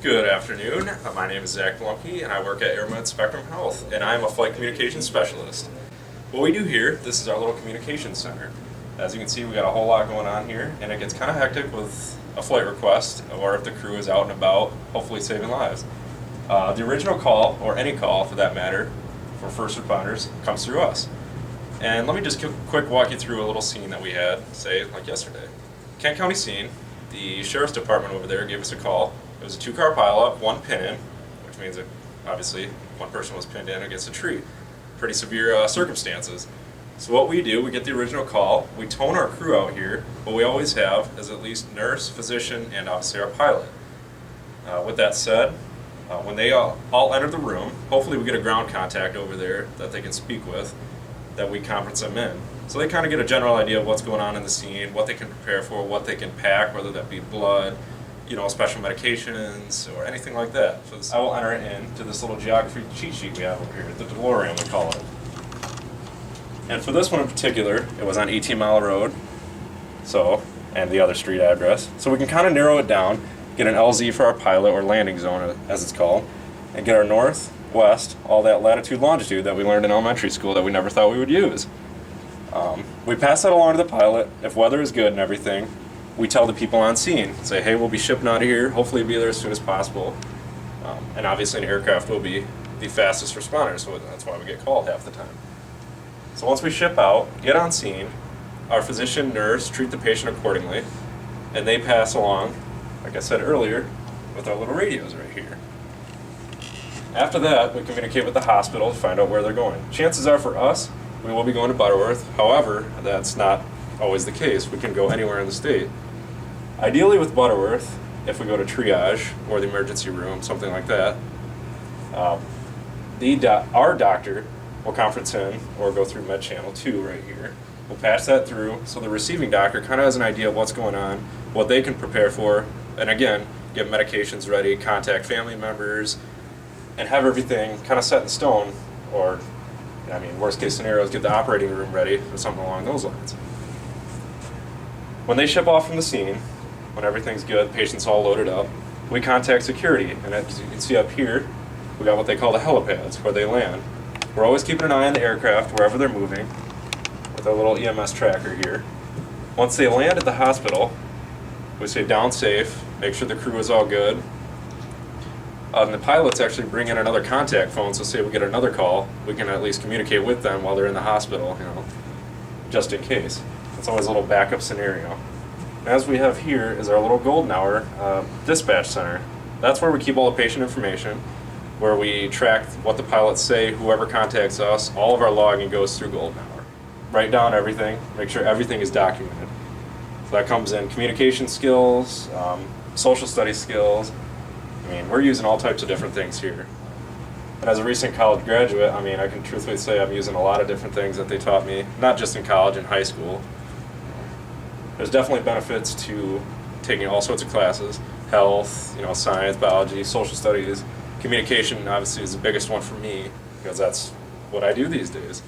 Good afternoon. My name is Zach Blumke and I work at AirMed Spectrum Health and I'm a flight communications specialist. What we do here, this is our little communications center. As you can see, we got a whole lot going on here and it gets kind of hectic with a flight request or if the crew is out and about, hopefully saving lives. The original call, or any call for that matter, for first responders comes through us. And let me just quick walk you through a little scene that we had, say, like yesterday. Kent County scene, the Sheriff's Department over there gave us a call. It was a 2-car pileup, 1 pin-in, which means that obviously one person was pinned in against a tree. Pretty severe circumstances. So what we do, we get the original call, we tone our crew out here. What we always have is at least nurse, physician, and obviously our pilot. With that said, when they all enter the room, hopefully we get a ground contact over there that they can speak with, that we conference them in. So they kind of get a general idea of what's going on in the scene, what they can prepare for, what they can pack, whether that be blood, special medications, or anything like that. So I will enter it into this little geography cheat sheet we have over here, the DeLorean we call it. And for this one in particular, it was on 18 Mile Road, and the other street address. So we can kind of narrow it down, get an LZ for our pilot, or landing zone as it's called, and get our north, west, all that latitude, longitude that we learned in elementary school that we never thought we would use. We pass that along to the pilot. If weather is good and everything, we tell the people on scene, say, hey, we'll be shipping out of here, hopefully be there as soon as possible. And obviously an aircraft will be the fastest responder, so that's why we get called half the time. So once we ship out, get on scene, our physician, nurse treat the patient accordingly, and they pass along, like I said earlier, with our little radios right here. After that, we communicate with the hospital to find out where they're going. Chances are for us, we will be going to Butterworth. However, that's not always the case. We can go anywhere in the state. Ideally with Butterworth, if we go to triage or the emergency room, something like that, our doctor will conference in or go through Med Channel 2 right here. We'll pass that through so the receiving doctor kind of has an idea of what's going on, what they can prepare for, and again, get medications ready, contact family members, and have everything kind of set in stone, or, worst case scenarios, get the operating room ready or something along those lines. When they ship off from the scene, when everything's good, patient's all loaded up, we contact security, and as you can see up here, we got what they call the helipads, where they land. We're always keeping an eye on the aircraft wherever they're moving, with our little EMS tracker here. Once they land at the hospital, we say down safe, make sure the crew is all good. And the pilots actually bring in another contact phone, so say we get another call, we can at least communicate with them while they're in the hospital, just in case. It's always a little backup scenario. And as we have here is our little golden hour dispatch center. That's where we keep all the patient information, where we track what the pilots say, whoever contacts us, all of our logging goes through golden hour. Write down everything, make sure everything is documented. So that comes in communication skills, social studies skills. We're using all types of different things here. And as a recent college graduate, I can truthfully say I'm using a lot of different things that they taught me, not just in college and high school. There's definitely benefits to taking all sorts of classes, health, science, biology, social studies. Communication obviously is the biggest one for me because that's what I do these days.